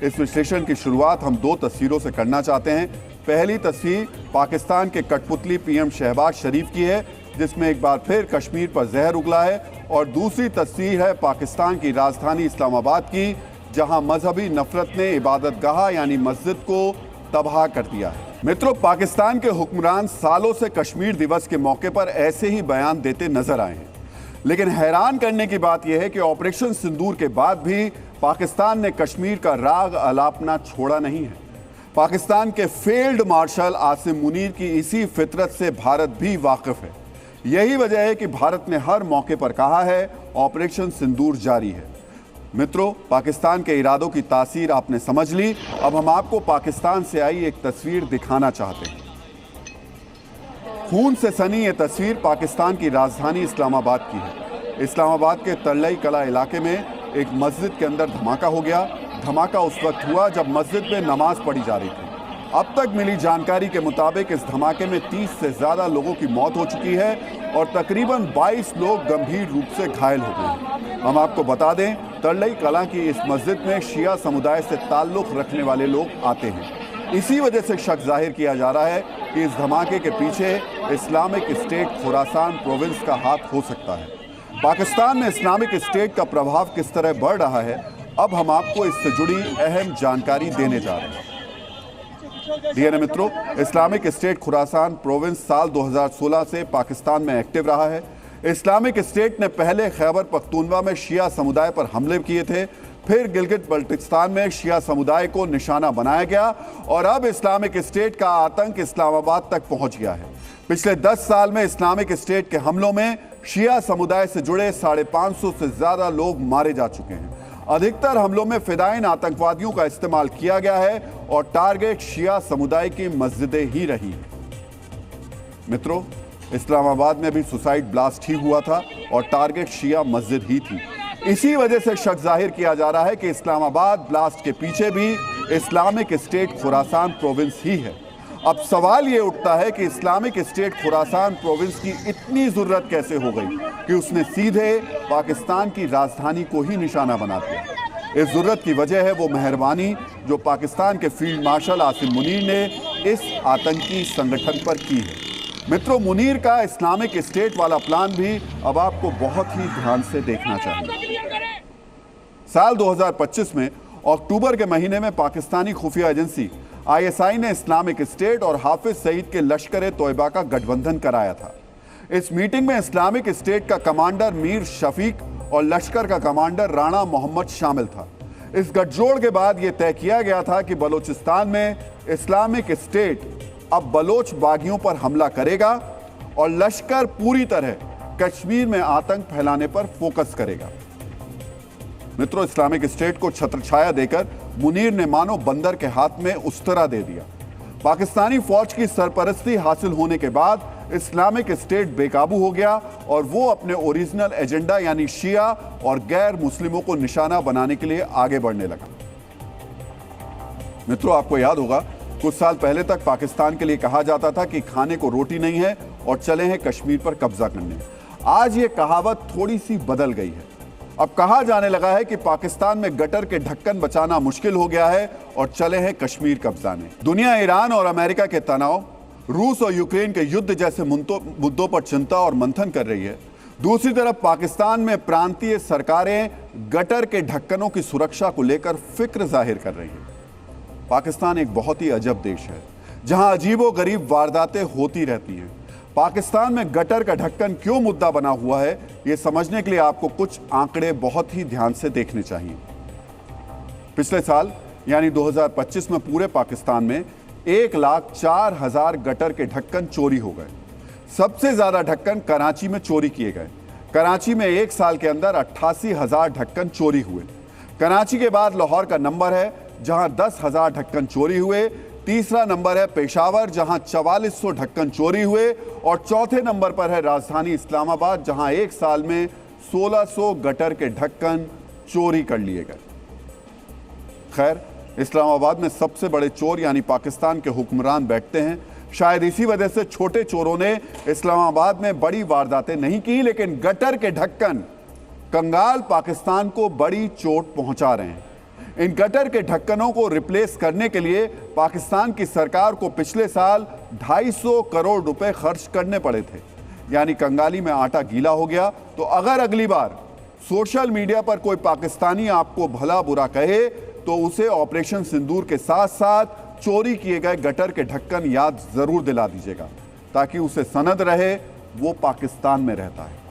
इस विश्लेषण की शुरुआत हम दो तस्वीरों से करना चाहते हैं। पहली तस्वीर पाकिस्तान के कठपुतली पीएम शहबाज शरीफ की है, जिसमें एक बार फिर कश्मीर पर जहर उगला है, और दूसरी तस्वीर है पाकिस्तान की राजधानी इस्लामाबाद की, जहां मजहबी नफरत ने इबादतगाह यानी मस्जिद को तबाह कर दिया है। मित्रों, पाकिस्तान के हुक्मरान सालों से कश्मीर दिवस के मौके पर ऐसे ही बयान देते नजर आए हैं, लेकिन हैरान करने की बात यह है कि ऑपरेशन सिंदूर के बाद भी पाकिस्तान ने कश्मीर का राग अलापना छोड़ा नहीं है। पाकिस्तान के फील्ड मार्शल आसिम मुनीर की इसी फितरत से भारत भी वाकिफ है। यही वजह है कि भारत ने हर मौके पर कहा है ऑपरेशन सिंदूर जारी है। मित्रों, पाकिस्तान के इरादों की तासीर आपने समझ ली। अब हम आपको पाकिस्तान से आई एक तस्वीर दिखाना चाहते हैं। खून से सनी ये तस्वीर पाकिस्तान की राजधानी इस्लामाबाद की है। इस्लामाबाद के तरलई कला इलाके में एक मस्जिद के अंदर धमाका हो गया। धमाका उस वक्त हुआ जब मस्जिद में नमाज पढ़ी जा रही थी। अब तक मिली जानकारी के मुताबिक इस धमाके में 30 से ज़्यादा लोगों की मौत हो चुकी है और तकरीबन 22 लोग गंभीर रूप से घायल हो गए हैं। हम आपको बता दें, तरलई कला की इस मस्जिद में शिया समुदाय से ताल्लुक़ रखने वाले लोग आते हैं। इसी वजह से शक जाहिर किया जा रहा है कि इस धमाके के पीछे इस्लामिक स्टेट खुरासान प्रोविंस का हाथ हो सकता है। पाकिस्तान में इस्लामिक स्टेट का प्रभाव किस तरह बढ़ रहा है, अब हम आपको इससे जुड़ी अहम जानकारी देने जा रहे हैं। डीएनए मित्रों, इस्लामिक स्टेट खुरासान प्रोविंस साल 2016 से पाकिस्तान में एक्टिव रहा है। इस्लामिक स्टेट ने पहले खैबर पख्तूनवा में शिया समुदाय पर हमले किए थे, फिर गिलगित बल्टिस्तान में शिया समुदाय को निशाना बनाया गया और अब इस्लामिक स्टेट का आतंक इस्लामाबाद तक पहुंच गया है। पिछले 10 साल में इस्लामिक स्टेट के हमलों में शिया समुदाय से जुड़े 550 से ज्यादा लोग मारे जा चुके हैं। अधिकतर हमलों में फिदायन आतंकवादियों का इस्तेमाल किया गया है और टारगेट शिया समुदाय की मस्जिदें ही रही हैं। मित्रों, इस्लामाबाद में भी सुसाइड ब्लास्ट ही हुआ था और टारगेट शिया मस्जिद ही थी। इसी वजह से शक जाहिर किया जा रहा है कि इस्लामाबाद ब्लास्ट के पीछे भी इस्लामिक स्टेट खुरासान प्रोविंस ही है। अब सवाल ये उठता है कि इस्लामिक स्टेट खुरासान प्रोविंस की इतनी जरूरत कैसे हो गई कि उसने सीधे पाकिस्तान की राजधानी को ही निशाना बना दिया। इस जरूरत की वजह है वो मेहरबानी जो पाकिस्तान के फील्ड मार्शल आसिम मुनीर ने इस आतंकी संगठन पर की है। मित्रों, मुनीर का इस्लामिक स्टेट वाला प्लान भी अब आपको बहुत ही ध्यान से देखना चाहिए। साल 2025 में अक्टूबर के महीने में पाकिस्तानी खुफिया एजेंसी ISI ने इस्लामिक स्टेट और हाफिज सईद के लश्कर तोयबा का गठबंधन कराया था। इस मीटिंग में इस्लामिक स्टेट का कमांडर मीर शफीक और लश्कर का कमांडर राणा मोहम्मद शामिल था। इस गठजोड़ के बाद यह तय किया गया था कि बलोचिस्तान में इस्लामिक स्टेट अब बलोच बागियों पर हमला करेगा और लश्कर पूरी तरह कश्मीर में आतंक फैलाने पर फोकस करेगा। मित्रों, इस्लामिक स्टेट को छत्रछाया देकर मुनीर ने मानो बंदर के हाथ में उस्तरा दे दिया। पाकिस्तानी फौज की सरपरस्ती हासिल होने के बाद इस्लामिक स्टेट बेकाबू हो गया और वो अपने ओरिजिनल एजेंडा यानी शिया और गैर मुस्लिमों को निशाना बनाने के लिए आगे बढ़ने लगा। मित्रों, आपको याद होगा कुछ साल पहले तक पाकिस्तान के लिए कहा जाता था कि खाने को रोटी नहीं है और चले हैं कश्मीर पर कब्जा करने। आज ये कहावत थोड़ी सी बदल गई है। अब कहा जाने लगा है कि पाकिस्तान में गटर के ढक्कन बचाना मुश्किल हो गया है और चले हैं कश्मीर कब्जाने। दुनिया ईरान और अमेरिका के तनाव, रूस और यूक्रेन के युद्ध जैसे मुद्दों पर चिंता और मंथन कर रही है। दूसरी तरफ पाकिस्तान में प्रांतीय सरकारें गटर के ढक्कनों की सुरक्षा को लेकर फिक्र जाहिर कर रही हैं। पाकिस्तान एक बहुत ही अजब देश है जहां अजीबोगरीब वारदातें होती रहती हैं। पाकिस्तान में गटर का ढक्कन क्यों मुद्दा बना हुआ है, यह समझने के लिए आपको कुछ आंकड़े बहुत ही ध्यान से देखने चाहिए। पिछले साल यानी 2025 में पूरे पाकिस्तान में 1,04,000 गटर के ढक्कन चोरी हो गए। सबसे ज्यादा ढक्कन कराची में चोरी किए गए। कराची में एक साल के अंदर 88,000 ढक्कन चोरी हुए। कराची के बाद लाहौर का नंबर है जहां 10,000 ढक्कन चोरी हुए। तीसरा नंबर है पेशावर जहां 4400 ढक्कन चोरी हुए और चौथे नंबर पर है राजधानी इस्लामाबाद जहां एक साल में 1600 गटर के ढक्कन चोरी कर लिए गए। खैर, इस्लामाबाद में सबसे बड़े चोर यानी पाकिस्तान के हुक्मरान बैठते हैं। शायद इसी वजह से छोटे चोरों ने इस्लामाबाद में बड़ी वारदातें नहीं की, लेकिन गटर के ढक्कन कंगाल पाकिस्तान को बड़ी चोट पहुंचा रहे हैं। इन गटर के ढक्कनों को रिप्लेस करने के लिए पाकिस्तान की सरकार को पिछले साल 250 करोड़ रुपए खर्च करने पड़े थे। यानी कंगाली में आटा गीला हो गया। तो अगर अगली बार सोशल मीडिया पर कोई पाकिस्तानी आपको भला बुरा कहे तो उसे ऑपरेशन सिंदूर के साथ साथ चोरी किए गए गटर के ढक्कन याद जरूर दिला दीजिएगा, ताकि उसे सनद रहे वो पाकिस्तान में रहता है।